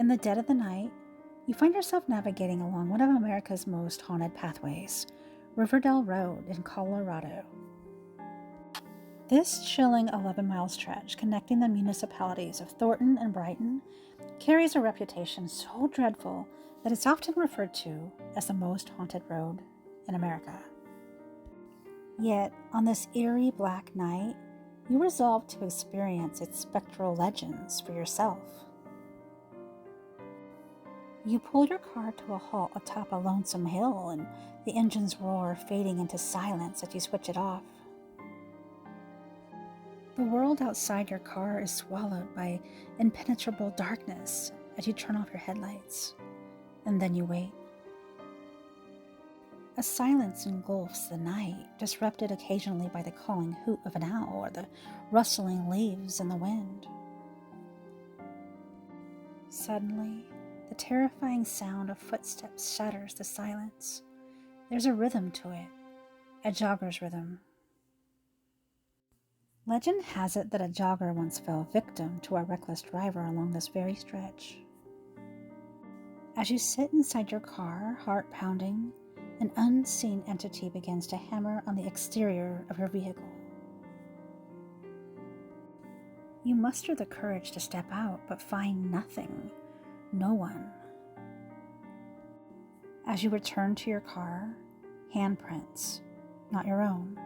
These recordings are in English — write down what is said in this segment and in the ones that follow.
In the dead of the night, you find yourself navigating along one of America's most haunted pathways, Riverdale Road in Colorado. This chilling 11-mile stretch connecting the municipalities of Thornton and Brighton carries a reputation so dreadful that it's often referred to as the most haunted road in America. Yet, on this eerie black night, you resolve to experience its spectral legends for yourself. You pull your car to a halt atop a lonesome hill, and the engine's roar fading into silence as you switch it off. The world outside your car is swallowed by impenetrable darkness as you turn off your headlights, and then you wait. A silence engulfs the night, disrupted occasionally by the calling hoot of an owl or the rustling leaves in the wind. Suddenly, the terrifying sound of footsteps shatters the silence. There's a rhythm to it, a jogger's rhythm. Legend has it that a jogger once fell victim to a reckless driver along this very stretch. As you sit inside your car, heart pounding, an unseen entity begins to hammer on the exterior of your vehicle. You muster the courage to step out, but find nothing, no one. As you return to your car, handprints, not your own,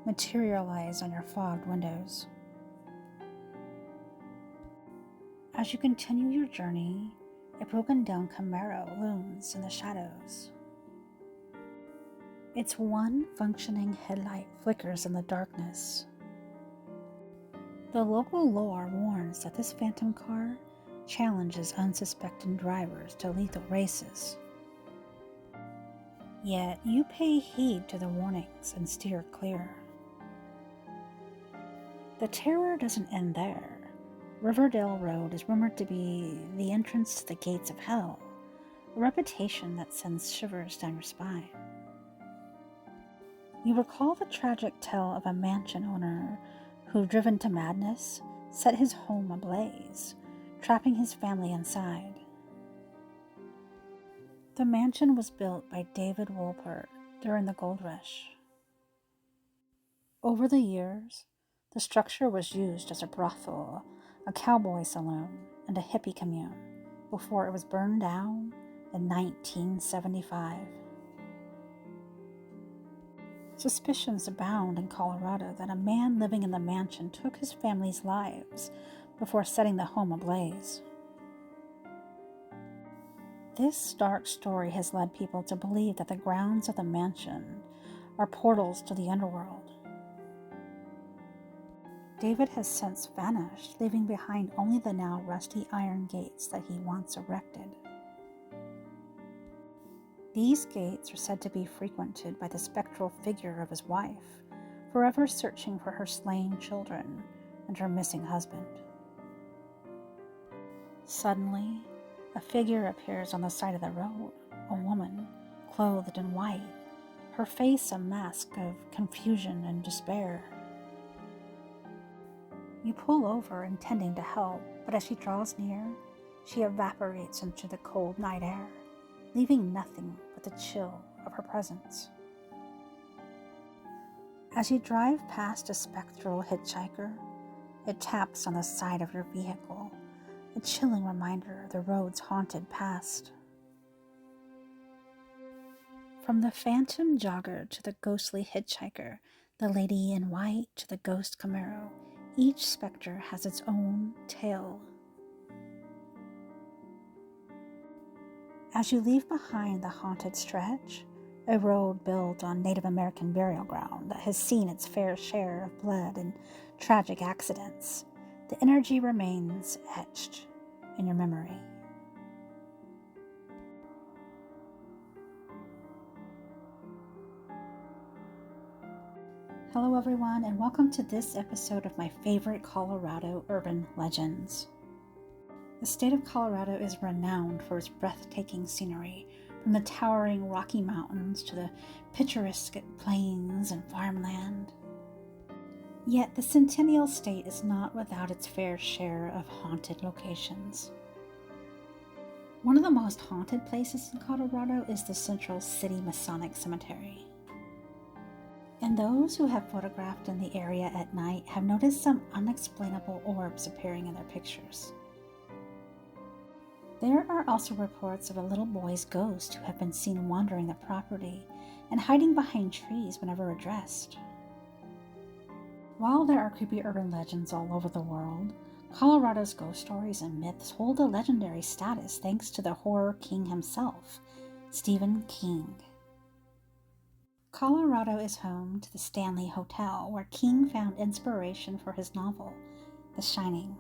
materialize on your fogged windows. As you continue your journey, a broken down Camaro looms in the shadows. Its one functioning headlight flickers in the darkness. The local lore warns that this phantom car challenges unsuspecting drivers to lethal races. Yet you pay heed to the warnings and steer clear. The terror doesn't end there. Riverdale Road is rumored to be the entrance to the gates of hell, a reputation that sends shivers down your spine. You recall the tragic tale of a mansion owner who, driven to madness, set his home ablaze, trapping his family inside. The mansion was built by David Wolpert during the gold rush. Over the years, the structure was used as a brothel, a cowboy saloon, and a hippie commune before it was burned down in 1975. Suspicions abound in Colorado that a man living in the mansion took his family's lives before setting the home ablaze. This dark story has led people to believe that the grounds of the mansion are portals to the underworld. David has since vanished, leaving behind only the now rusty iron gates that he once erected. These gates are said to be frequented by the spectral figure of his wife, forever searching for her slain children and her missing husband. Suddenly, a figure appears on the side of the road, a woman, clothed in white, her face a mask of confusion and despair. You pull over, intending to help, but as she draws near, she evaporates into the cold night air, leaving nothing but the chill of her presence. As you drive past a spectral hitchhiker, it taps on the side of your vehicle, a chilling reminder of the road's haunted past. From the phantom jogger to the ghostly hitchhiker, the lady in white to the ghost Camaro, each specter has its own tale. As you leave behind the haunted stretch, a road built on Native American burial ground that has seen its fair share of blood and tragic accidents, the energy remains etched in your memory. Hello everyone, and welcome to this episode of my favorite Colorado urban legends. The state of Colorado is renowned for its breathtaking scenery, from the towering Rocky Mountains to the picturesque plains and farmland. Yet the Centennial State is not without its fair share of haunted locations. One of the most haunted places in Colorado is the Central City Masonic Cemetery. And those who have photographed in the area at night have noticed some unexplainable orbs appearing in their pictures. There are also reports of a little boy's ghost who have been seen wandering the property and hiding behind trees whenever addressed. While there are creepy urban legends all over the world, Colorado's ghost stories and myths hold a legendary status thanks to the horror king himself, Stephen King. Colorado is home to the Stanley Hotel, where King found inspiration for his novel, The Shining.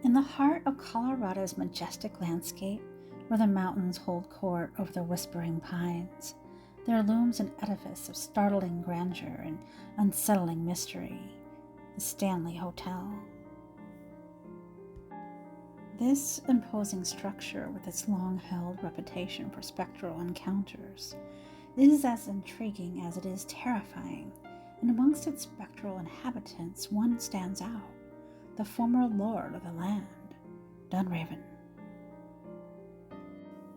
In the heart of Colorado's majestic landscape, where the mountains hold court over the whispering pines, there looms an edifice of startling grandeur and unsettling mystery, the Stanley Hotel. This imposing structure, with its long-held reputation for spectral encounters, is as intriguing as it is terrifying, and amongst its spectral inhabitants one stands out, the former lord of the land, Dunraven.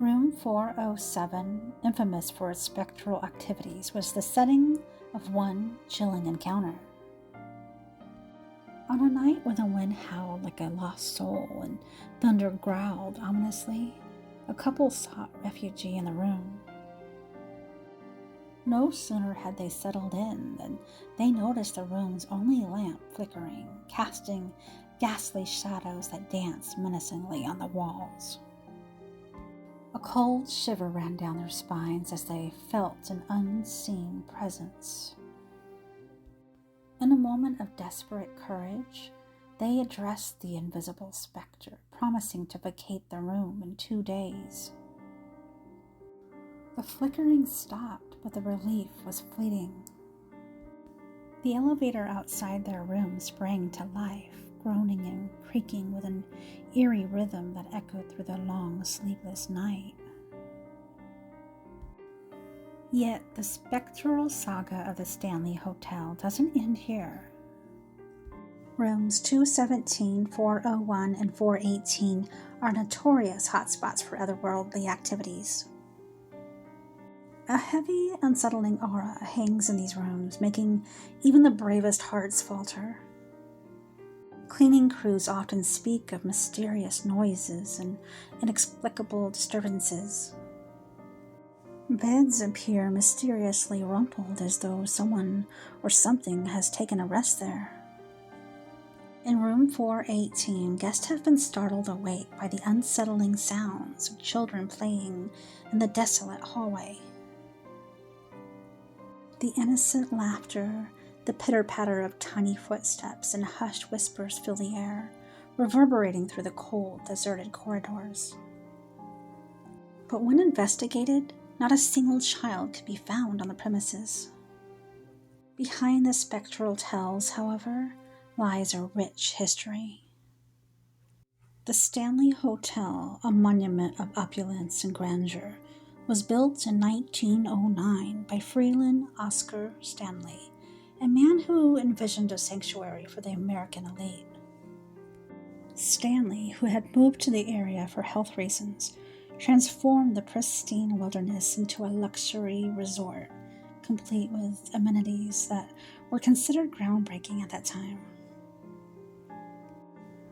Room 407, infamous for its spectral activities, was the setting of one chilling encounter. On a night when the wind howled like a lost soul and thunder growled ominously, a couple sought refuge in the room. No sooner had they settled in than they noticed the room's only lamp flickering, casting ghastly shadows that danced menacingly on the walls. A cold shiver ran down their spines as they felt an unseen presence. In a moment of desperate courage, they addressed the invisible specter, promising to vacate the room in 2 days. The flickering stopped, but the relief was fleeting. The elevator outside their room sprang to life, groaning and creaking with an eerie rhythm that echoed through the long, sleepless night. Yet the spectral saga of the Stanley Hotel doesn't end here. Rooms 217, 401, and 418 are notorious hotspots for otherworldly activities. A heavy, unsettling aura hangs in these rooms, making even the bravest hearts falter. Cleaning crews often speak of mysterious noises and inexplicable disturbances. Beds appear mysteriously rumpled as though someone or something has taken a rest there. In room 418, guests have been startled awake by the unsettling sounds of children playing in the desolate hallway. The innocent laughter, the pitter-patter of tiny footsteps, and hushed whispers fill the air, reverberating through the cold, deserted corridors. But when investigated, not a single child could be found on the premises. Behind the spectral tales, however, lies a rich history. The Stanley Hotel, a monument of opulence and grandeur, was built in 1909 by Freeland Oscar Stanley, a man who envisioned a sanctuary for the American elite. Stanley, who had moved to the area for health reasons, transformed the pristine wilderness into a luxury resort, complete with amenities that were considered groundbreaking at that time.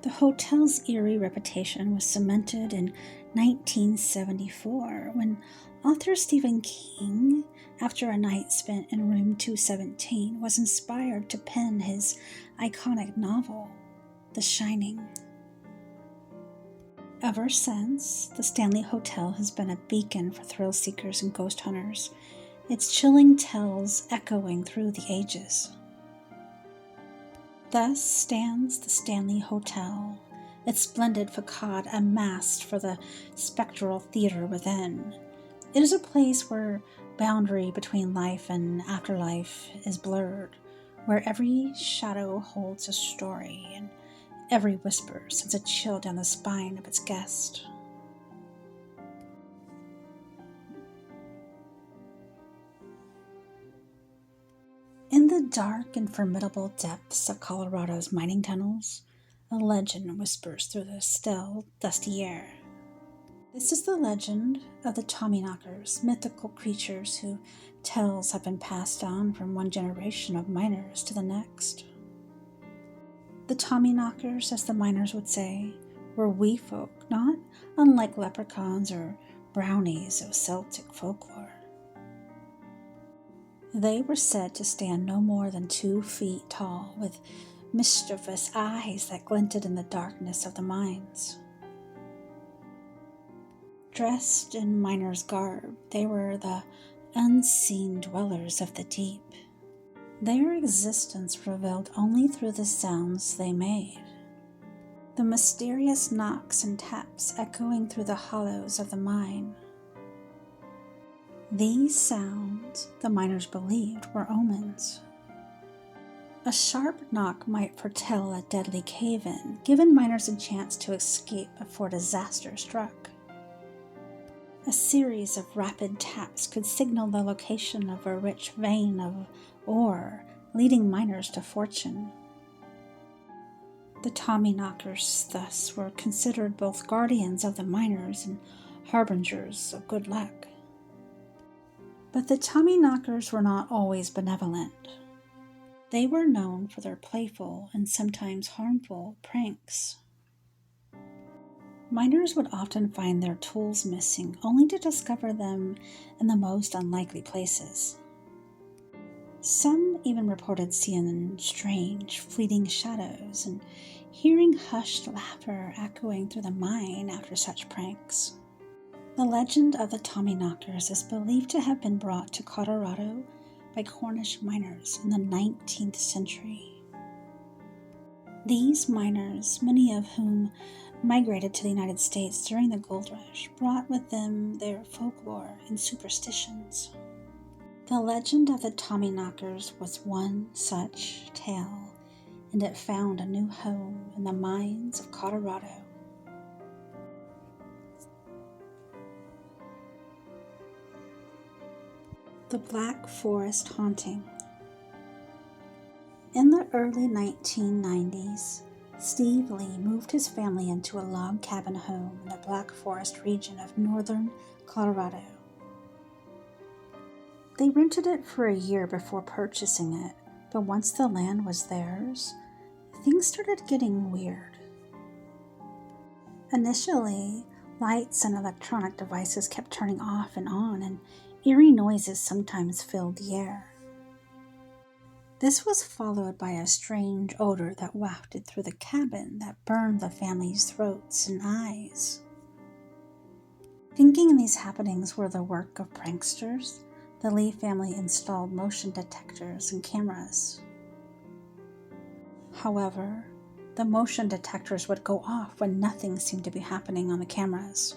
The hotel's eerie reputation was cemented in 1974 when author Stephen King, after a night spent in room 217, was inspired to pen his iconic novel, The Shining. Ever since, the Stanley Hotel has been a beacon for thrill seekers and ghost hunters, its chilling tales echoing through the ages. Thus stands the Stanley Hotel, its splendid facade amassed for the spectral theater within. It is a place where boundary between life and afterlife is blurred, where every shadow holds a story and every whisper sends a chill down the spine of its guest. In the dark and formidable depths of Colorado's mining tunnels, a legend whispers through the still, dusty air. This is the legend of the Tommyknockers, mythical creatures whose tales have been passed on from one generation of miners to the next. The Tommyknockers, as the miners would say, were wee folk, not unlike leprechauns or brownies of Celtic folklore. They were said to stand no more than 2 feet tall, with mischievous eyes that glinted in the darkness of the mines. Dressed in miners' garb, they were the unseen dwellers of the deep. Their existence revealed only through the sounds they made. The mysterious knocks and taps echoing through the hollows of the mine. These sounds, the miners believed, were omens. A sharp knock might foretell a deadly cave-in, giving miners a chance to escape before disaster struck. A series of rapid taps could signal the location of a rich vein of ore, leading miners to fortune. The Tommyknockers thus were considered both guardians of the miners and harbingers of good luck. But the Tommyknockers were not always benevolent. They were known for their playful and sometimes harmful pranks. Miners would often find their tools missing, only to discover them in the most unlikely places. Some even reported seeing strange, fleeting shadows and hearing hushed laughter echoing through the mine after such pranks. The legend of the Tommyknockers is believed to have been brought to Colorado by Cornish miners in the 19th century. These miners, many of whom migrated to the United States during the gold rush, brought with them their folklore and superstitions. The legend of the Tommyknockers was one such tale, and it found a new home in the mines of Colorado. The Black Forest Haunting. In the early 1990s, Steve Lee moved his family into a log cabin home in the Black Forest region of northern Colorado. They rented it for a year before purchasing it, but once the land was theirs, things started getting weird. Initially, lights and electronic devices kept turning off and on, and eerie noises sometimes filled the air. This was followed by a strange odor that wafted through the cabin that burned the family's throats and eyes. Thinking these happenings were the work of pranksters, the Lee family installed motion detectors and cameras. However, the motion detectors would go off when nothing seemed to be happening on the cameras.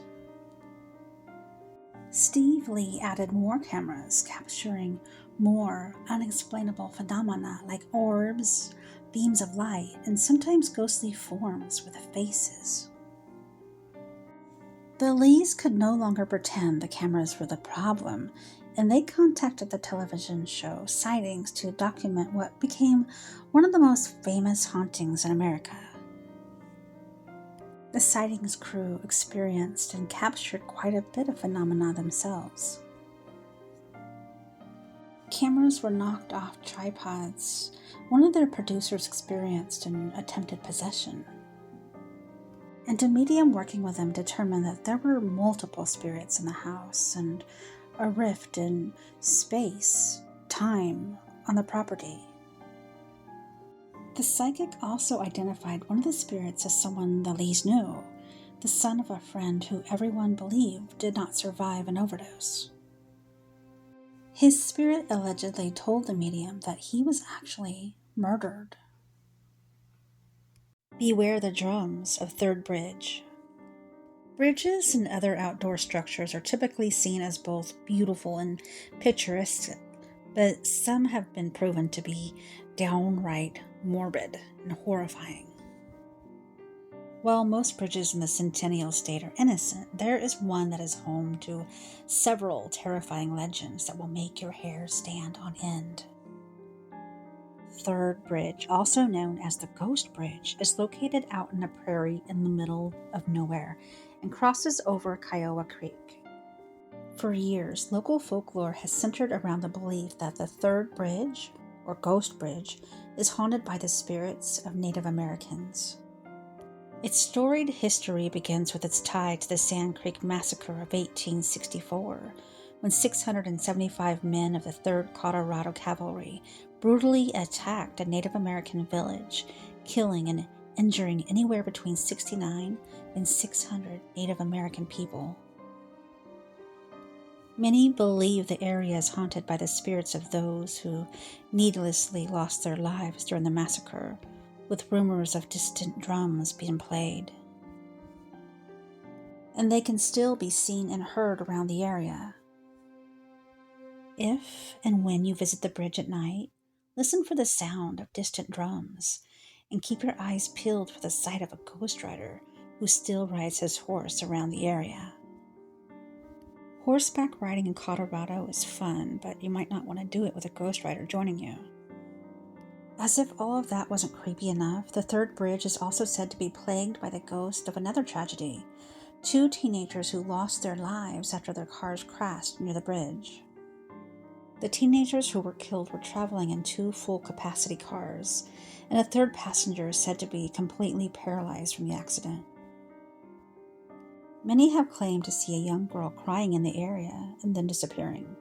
Steve Lee added more cameras, capturing more unexplainable phenomena like orbs, beams of light, and sometimes ghostly forms with faces. The Lees could no longer pretend the cameras were the problem, and they contacted the television show Sightings to document what became one of the most famous hauntings in America. The Sightings crew experienced and captured quite a bit of phenomena themselves. Cameras were knocked off tripods. One of their producers experienced an attempted possession. And a medium working with them determined that there were multiple spirits in the house and a rift in space, time on the property. The psychic also identified one of the spirits as someone the Lees knew, the son of a friend who everyone believed did not survive an overdose. His spirit allegedly told the medium that he was actually murdered. Beware the drums of Third Bridge. Bridges and other outdoor structures are typically seen as both beautiful and picturesque, but some have been proven to be downright morbid and horrifying. While most bridges in the Centennial State are innocent, there is one that is home to several terrifying legends that will make your hair stand on end. third bridge, also known as the Ghost Bridge, is located out in a prairie in the middle of nowhere and crosses over Kiowa Creek. For years, local folklore has centered around the belief that the third bridge, or Ghost Bridge, is haunted by the spirits of Native Americans. Its storied history begins with its tie to the Sand Creek Massacre of 1864, when 675 men of the 3rd Colorado Cavalry brutally attacked a Native American village, killing and injuring anywhere between 69 and 600 Native American people. Many believe the area is haunted by the spirits of those who needlessly lost their lives during the massacre, with rumors of distant drums being played. And they can still be seen and heard around the area. If and when you visit the bridge at night, listen for the sound of distant drums and keep your eyes peeled for the sight of a ghost rider who still rides his horse around the area. Horseback riding in Colorado is fun, but you might not want to do it with a ghost rider joining you. As if all of that wasn't creepy enough, the third bridge is also said to be plagued by the ghost of another tragedy: 2 teenagers who lost their lives after their cars crashed near the bridge. The teenagers who were killed were traveling in 2 full-capacity cars, and a third passenger is said to be completely paralyzed from the accident. Many have claimed to see a young girl crying in the area and then disappearing.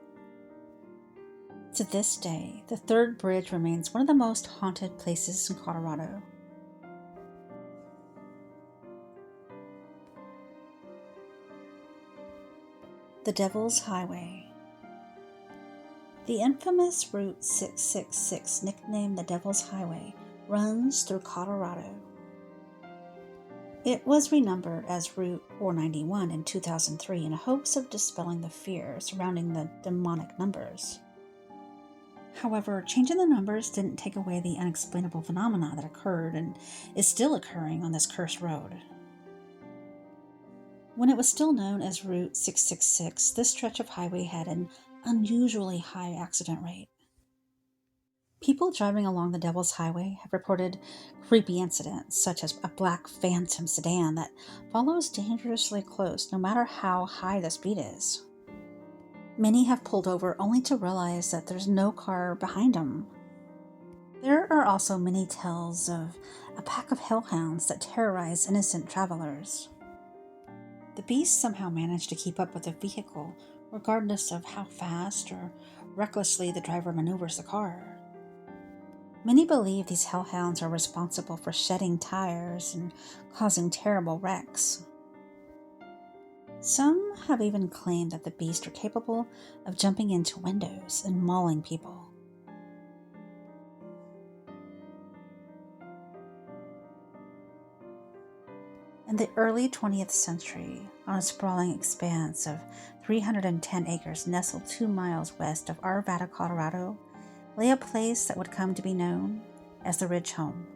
To this day, the third bridge remains one of the most haunted places in Colorado. The Devil's Highway. The infamous Route 666, nicknamed the Devil's Highway, runs through Colorado. It was renumbered as Route 491 in 2003 in hopes of dispelling the fear surrounding the demonic numbers. However, changing the numbers didn't take away the unexplainable phenomena that occurred and is still occurring on this cursed road. When it was still known as Route 666, this stretch of highway had an unusually high accident rate. People driving along the Devil's Highway have reported creepy incidents, such as a black phantom sedan that follows dangerously close no matter how high the speed is. Many have pulled over only to realize that there's no car behind them. There are also many tales of a pack of hellhounds that terrorize innocent travelers. The beasts somehow manage to keep up with the vehicle, regardless of how fast or recklessly the driver maneuvers the car. Many believe these hellhounds are responsible for shedding tires and causing terrible wrecks. Some have even claimed that the beasts are capable of jumping into windows and mauling people. In the early 20th century, on a sprawling expanse of 310 acres nestled 2 miles west of Arvada, Colorado, lay a place that would come to be known as the Ridge Home.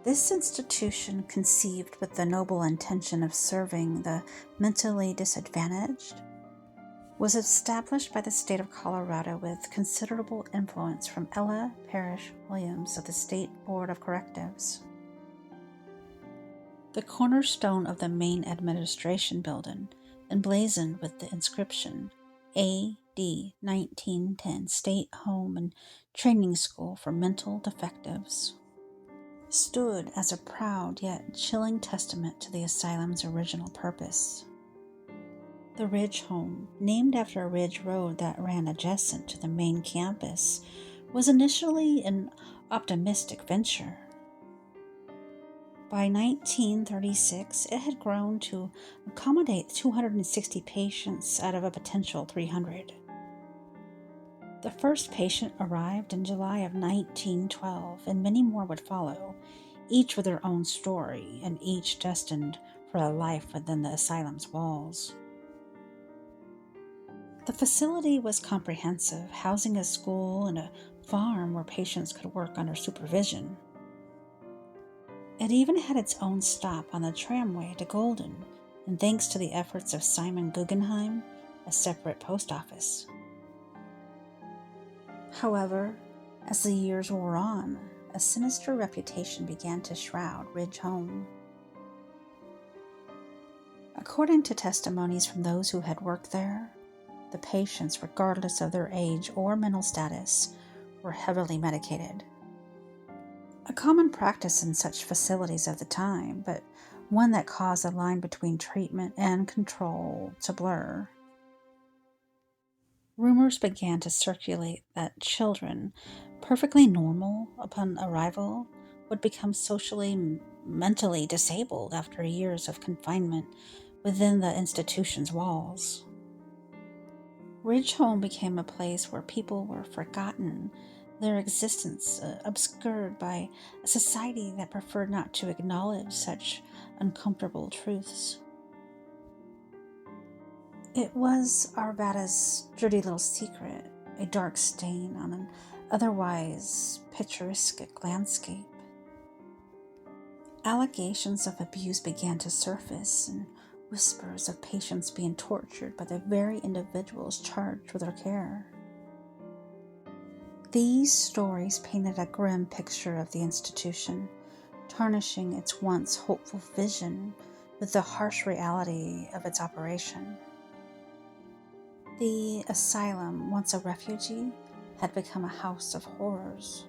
This institution, conceived with the noble intention of serving the mentally disadvantaged, was established by the state of Colorado with considerable influence from Ella Parrish Williams of the State Board of Corrections. The cornerstone of the main administration building, emblazoned with the inscription A.D. 1910 State Home and Training School for Mental Defectives, stood as a proud yet chilling testament to the asylum's original purpose. The Ridge Home, named after a ridge road that ran adjacent to the main campus, was initially an optimistic venture. By 1936, it had grown to accommodate 260 patients out of a potential 300. The first patient arrived in July of 1912, and many more would follow, each with their own story, and each destined for a life within the asylum's walls. The facility was comprehensive, housing a school and a farm where patients could work under supervision. It even had its own stop on the tramway to Golden, and thanks to the efforts of Simon Guggenheim, a separate post office. However, As the years wore on, a sinister reputation began to shroud Ridge Home. According to testimonies from those who had worked there, the patients, regardless of their age or mental status, were heavily medicated. A common practice in such facilities of the time, but one that caused the line between treatment and control to blur. Rumors began to circulate that children, perfectly normal upon arrival, would become socially, mentally disabled after years of confinement within the institution's walls. Ridge Home became a place where people were forgotten, their existence obscured by a society that preferred not to acknowledge such uncomfortable truths. It was Arvada's dirty little secret, a dark stain on an otherwise picturesque landscape. Allegations of abuse began to surface, and whispers of patients being tortured by the very individuals charged with their care. These stories painted a grim picture of the institution, tarnishing its once hopeful vision with the harsh reality of its operation. The asylum, once a refugee, had become a house of horrors.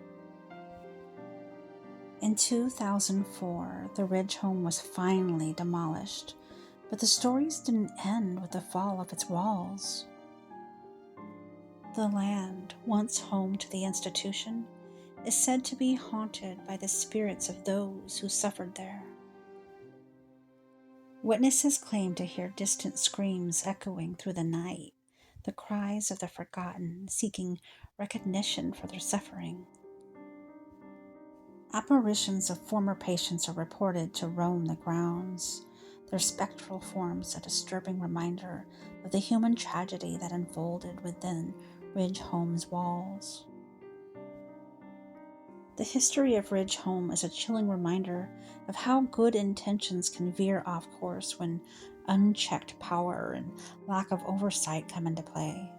In 2004, the Ridge Home was finally demolished, but the stories didn't end with the fall of its walls. The land, once home to the institution, is said to be haunted by the spirits of those who suffered there. Witnesses claim to hear distant screams echoing through the night, the cries of the forgotten seeking recognition for their suffering. Apparitions of former patients are reported to roam the grounds, their spectral forms a disturbing reminder of the human tragedy that unfolded within Ridge Home's walls. The history of Ridge Home is a chilling reminder of how good intentions can veer off course when unchecked power and lack of oversight come into play.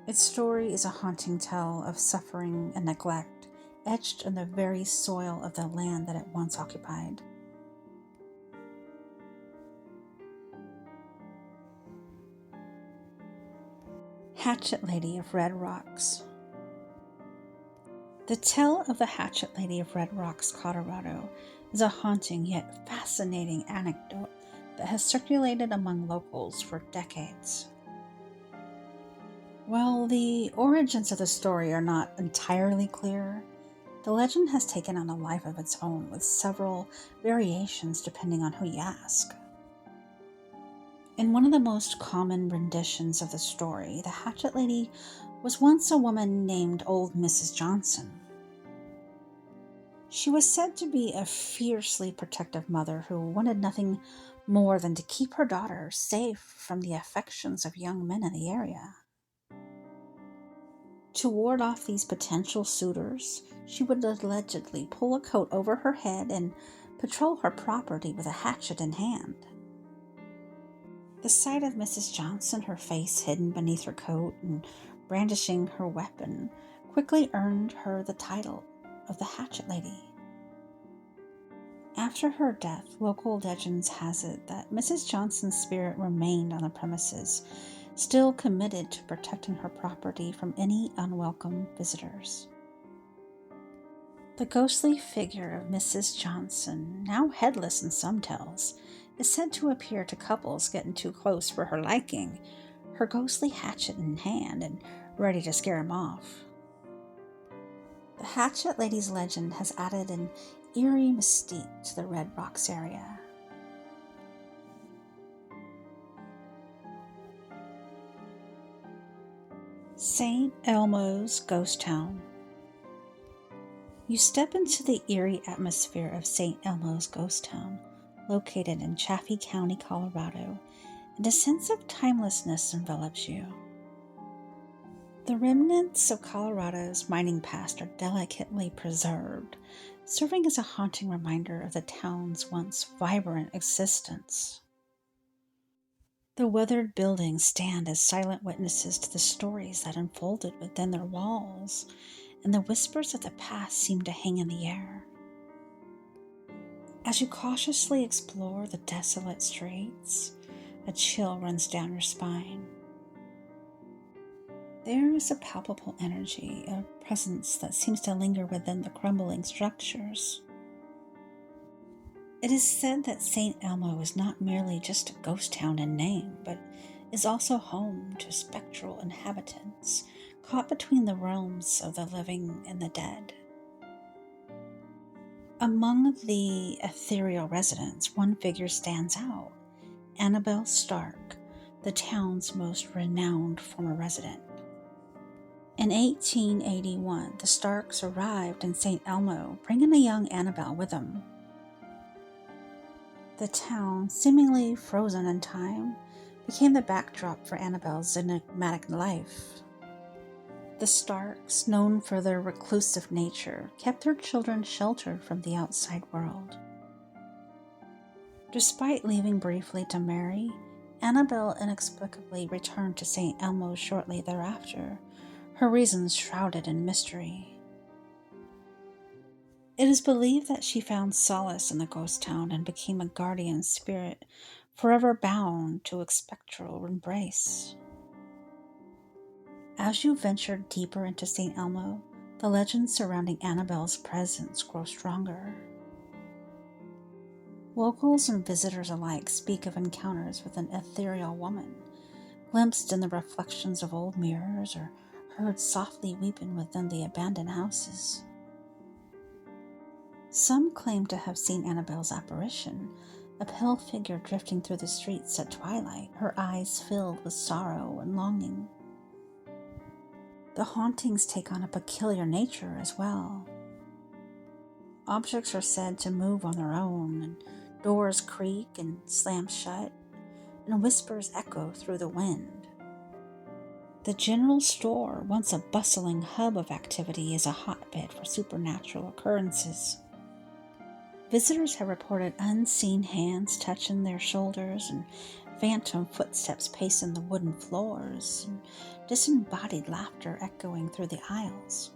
Its story is a haunting tale of suffering and neglect, etched in the very soil of the land that it once occupied. Hatchet Lady of Red Rocks. The tale of the Hatchet Lady of Red Rocks, Colorado, is a haunting yet fascinating anecdote that has circulated among locals for decades. While the origins of the story are not entirely clear, the legend has taken on a life of its own with several variations depending on who you ask. In one of the most common renditions of the story, the Hatchet Lady was once a woman named Old Mrs. Johnson. She was said to be a fiercely protective mother who wanted nothing more than to keep her daughter safe from the affections of young men in the area. To ward off these potential suitors, she would allegedly pull a coat over her head and patrol her property with a hatchet in hand. The sight of Mrs. Johnson, her face hidden beneath her coat and brandishing her weapon, quickly earned her the title of the Hatchet Lady. After her death, local legends has it that Mrs. Johnson's spirit remained on the premises, still committed to protecting her property from any unwelcome visitors. The ghostly figure of Mrs. Johnson, now headless in some tales, is said to appear to couples getting too close for her liking, her ghostly hatchet in hand and ready to scare them off. The Hatchet Lady's legend has added an eerie mystique to the Red Rocks area. St. Elmo's Ghost Town. You step into the eerie atmosphere of St. Elmo's Ghost Town, located in Chaffee County, Colorado, and a sense of timelessness envelops you. The remnants of Colorado's mining past are delicately preserved, serving as a haunting reminder of the town's once vibrant existence. The weathered buildings stand as silent witnesses to the stories that unfolded within their walls, and the whispers of the past seem to hang in the air. As you cautiously explore the desolate streets, a chill runs down your spine. There is a palpable energy, a presence that seems to linger within the crumbling structures. It is said that St. Elmo is not merely just a ghost town in name, but is also home to spectral inhabitants caught between the realms of the living and the dead. Among the ethereal residents, one figure stands out: Annabelle Stark, the town's most renowned former resident. In 1881, the Starks arrived in St. Elmo, bringing a young Annabelle with them. The town, seemingly frozen in time, became the backdrop for Annabelle's enigmatic life. The Starks, known for their reclusive nature, kept their children sheltered from the outside world. Despite leaving briefly to marry, Annabelle inexplicably returned to St. Elmo shortly thereafter, her reasons shrouded in mystery. It is believed that she found solace in the ghost town and became a guardian spirit, forever bound to its spectral embrace. As you venture deeper into St. Elmo, the legends surrounding Annabelle's presence grow stronger. Locals and visitors alike speak of encounters with an ethereal woman, glimpsed in the reflections of old mirrors or heard softly weeping within the abandoned houses. Some claim to have seen Annabelle's apparition, a pale figure drifting through the streets at twilight, her eyes filled with sorrow and longing. The hauntings take on a peculiar nature as well. Objects are said to move on their own, and doors creak and slam shut, and whispers echo through the wind. The general store, once a bustling hub of activity, is a hotbed for supernatural occurrences. Visitors have reported unseen hands touching their shoulders and phantom footsteps pacing the wooden floors, and disembodied laughter echoing through the aisles.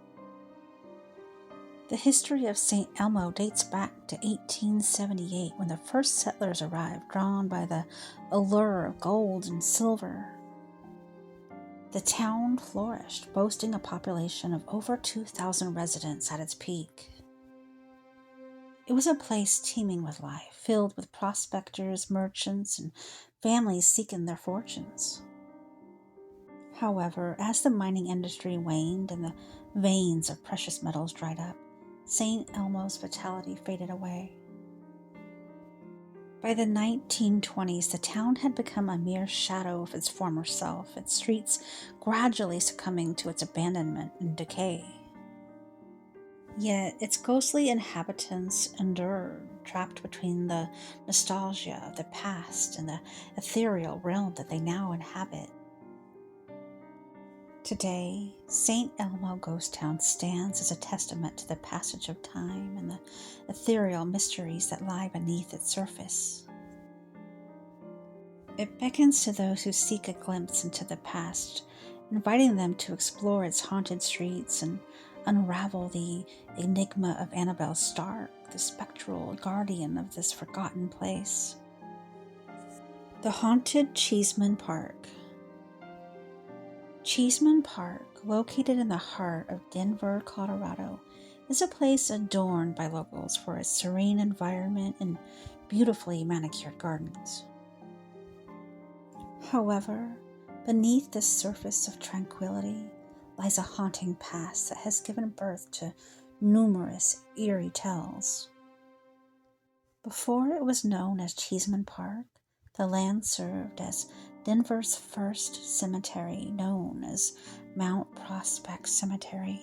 The history of St. Elmo dates back to 1878, when the first settlers arrived, drawn by the allure of gold and silver. The town flourished, boasting a population of over 2,000 residents at its peak. It was a place teeming with life, filled with prospectors, merchants, and families seeking their fortunes. However, as the mining industry waned and the veins of precious metals dried up, St. Elmo's vitality faded away. By the 1920s, the town had become a mere shadow of its former self, its streets gradually succumbing to its abandonment and decay. Yet its ghostly inhabitants endured, trapped between the nostalgia of the past and the ethereal realm that they now inhabit. Today, St. Elmo Ghost Town stands as a testament to the passage of time and the ethereal mysteries that lie beneath its surface. It beckons to those who seek a glimpse into the past, inviting them to explore its haunted streets and unravel the enigma of Annabelle Stark, the spectral guardian of this forgotten place. The Haunted Cheesman Park. Cheesman Park, located in the heart of Denver, Colorado, is a place adorned by locals for its serene environment and beautifully manicured gardens. However, beneath this surface of tranquility lies a haunting past that has given birth to numerous eerie tales. Before it was known as Cheesman Park, the land served as Denver's first cemetery, known as Mount Prospect Cemetery.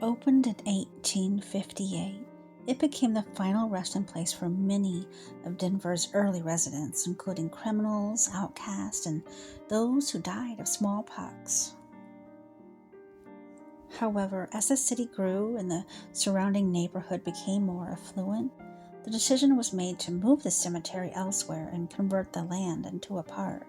Opened in 1858, it became the final resting place for many of Denver's early residents, including criminals, outcasts, and those who died of smallpox. However, as the city grew and the surrounding neighborhood became more affluent, the decision was made to move the cemetery elsewhere and convert the land into a park.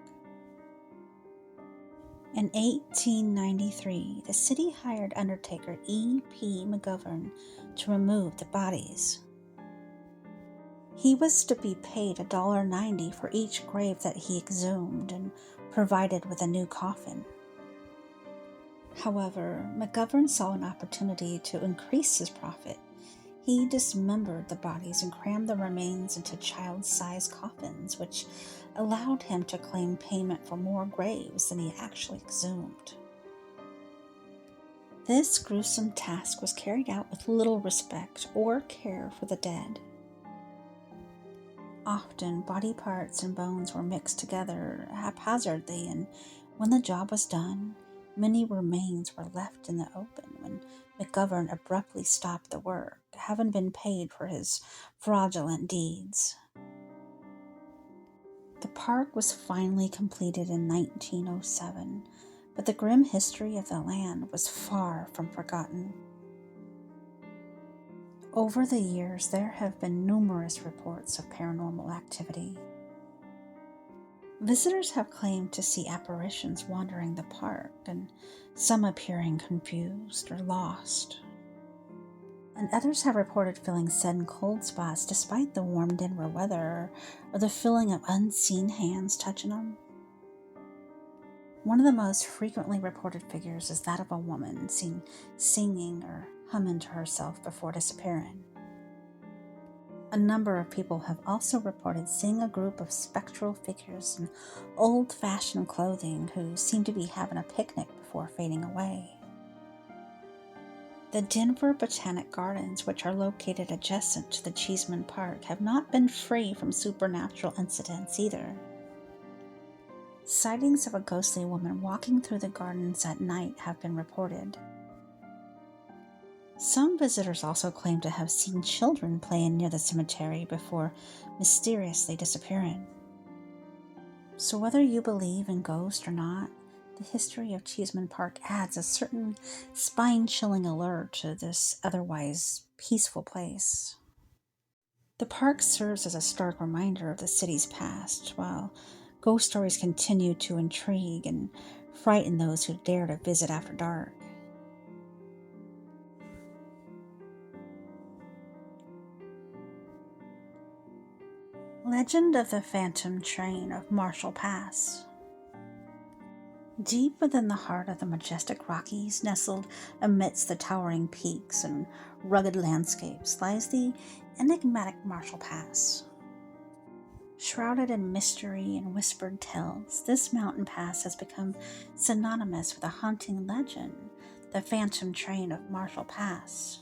In 1893, the city hired undertaker E.P. McGovern to remove the bodies. He was to be paid $1.90 for each grave that he exhumed and provided with a new coffin. However, McGovern saw an opportunity to increase his profit. He dismembered the bodies and crammed the remains into child-sized coffins, which allowed him to claim payment for more graves than he actually exhumed. This gruesome task was carried out with little respect or care for the dead. Often, body parts and bones were mixed together haphazardly, and when the job was done, many remains were left in the open when McGovern abruptly stopped the work, having been paid for his fraudulent deeds. The park was finally completed in 1907, but the grim history of the land was far from forgotten. Over the years, there have been numerous reports of paranormal activity. Visitors have claimed to see apparitions wandering the park, and some appearing confused or lost. And others have reported feeling sudden cold spots despite the warm Denver weather or the feeling of unseen hands touching them. One of the most frequently reported figures is that of a woman seen singing or humming to herself before disappearing. A number of people have also reported seeing a group of spectral figures in old-fashioned clothing who seem to be having a picnic before fading away. The Denver Botanic Gardens, which are located adjacent to the Cheesman Park, have not been free from supernatural incidents either. Sightings of a ghostly woman walking through the gardens at night have been reported. Some visitors also claim to have seen children playing near the cemetery before mysteriously disappearing. So whether you believe in ghosts or not, the history of Cheesman Park adds a certain spine-chilling allure to this otherwise peaceful place. The park serves as a stark reminder of the city's past, while ghost stories continue to intrigue and frighten those who dare to visit after dark. Legend of the Phantom Train of Marshall Pass. Deep within the heart of the majestic Rockies, nestled amidst the towering peaks and rugged landscapes, lies the enigmatic Marshall Pass. Shrouded in mystery and whispered tales, this mountain pass has become synonymous with a haunting legend, the Phantom Train of Marshall Pass.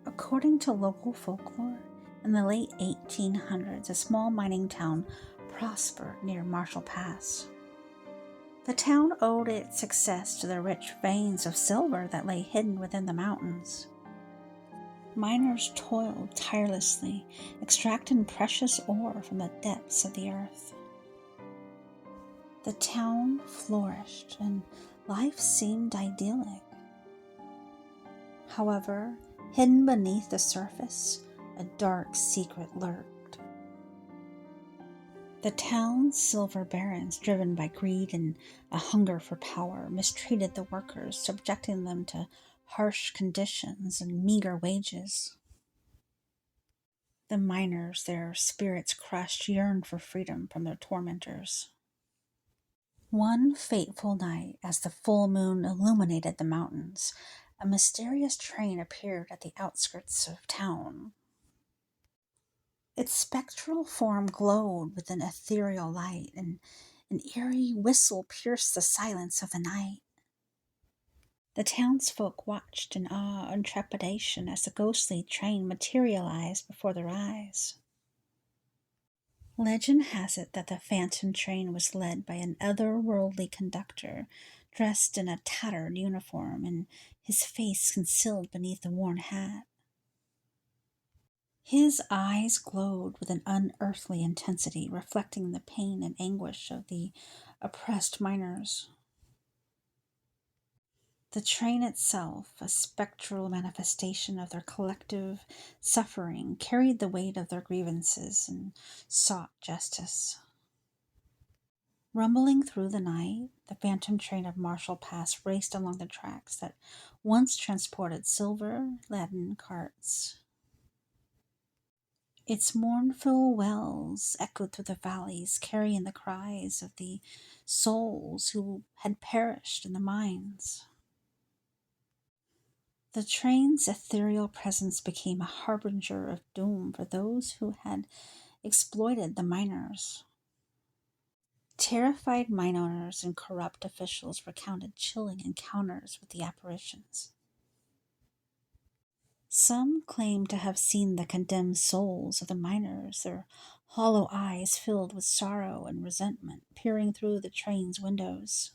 According to local folklore, in the late 1800s, a small mining town prospered near Marshall Pass. The town owed its success to the rich veins of silver that lay hidden within the mountains. Miners toiled tirelessly, extracting precious ore from the depths of the earth. The town flourished, and life seemed idyllic. However, hidden beneath the surface, a dark secret lurked. The town's silver barons, driven by greed and a hunger for power, mistreated the workers, subjecting them to harsh conditions and meager wages. The miners, their spirits crushed, yearned for freedom from their tormentors. One fateful night, as the full moon illuminated the mountains, a mysterious train appeared at the outskirts of town. Its spectral form glowed with an ethereal light, and an eerie whistle pierced the silence of the night. The townsfolk watched in awe and trepidation as the ghostly train materialized before their eyes. Legend has it that the phantom train was led by an otherworldly conductor, dressed in a tattered uniform and his face concealed beneath a worn hat. His eyes glowed with an unearthly intensity, reflecting the pain and anguish of the oppressed miners. The train itself, a spectral manifestation of their collective suffering, carried the weight of their grievances and sought justice. Rumbling through the night, the phantom train of Marshall Pass raced along the tracks that once transported silver laden carts. Its mournful wails echoed through the valleys, carrying the cries of the souls who had perished in the mines. The train's ethereal presence became a harbinger of doom for those who had exploited the miners. Terrified mine owners and corrupt officials recounted chilling encounters with the apparitions. Some claimed to have seen the condemned souls of the miners, their hollow eyes filled with sorrow and resentment, peering through the train's windows.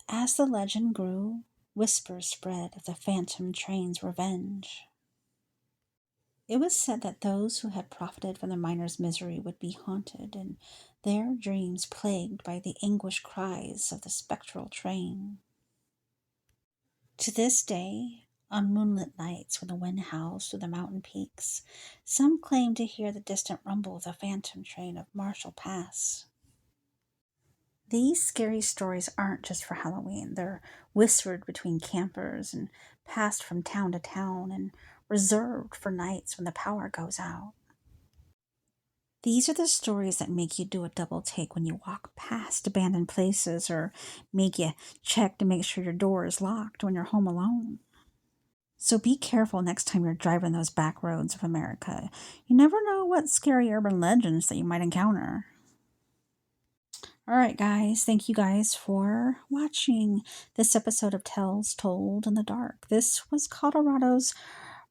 As the legend grew, whispers spread of the phantom train's revenge. It was said that those who had profited from the miners' misery would be haunted, and their dreams plagued by the anguished cries of the spectral train. To this day, on moonlit nights when the wind howls through the mountain peaks, some claim to hear the distant rumble of the phantom train of Marshall Pass. These scary stories aren't just for Halloween. They're whispered between campers and passed from town to town and reserved for nights when the power goes out. These are the stories that make you do a double take when you walk past abandoned places or make you check to make sure your door is locked when you're home alone. So be careful next time you're driving those back roads of America. You never know what scary urban legends that you might encounter. All right, guys. Thank you guys for watching this episode of Tales Told in the Dark. This was Colorado's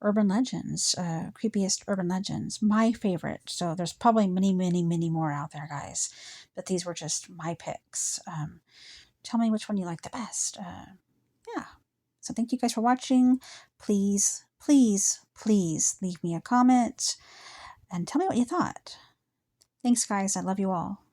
urban legends, creepiest urban legends. My favorite. So there's probably many, many, many more out there, guys. But these were just my picks. Tell me which one you like the best. Yeah. So thank you guys for watching. Please, please, please leave me a comment and tell me what you thought. Thanks, guys. I love you all.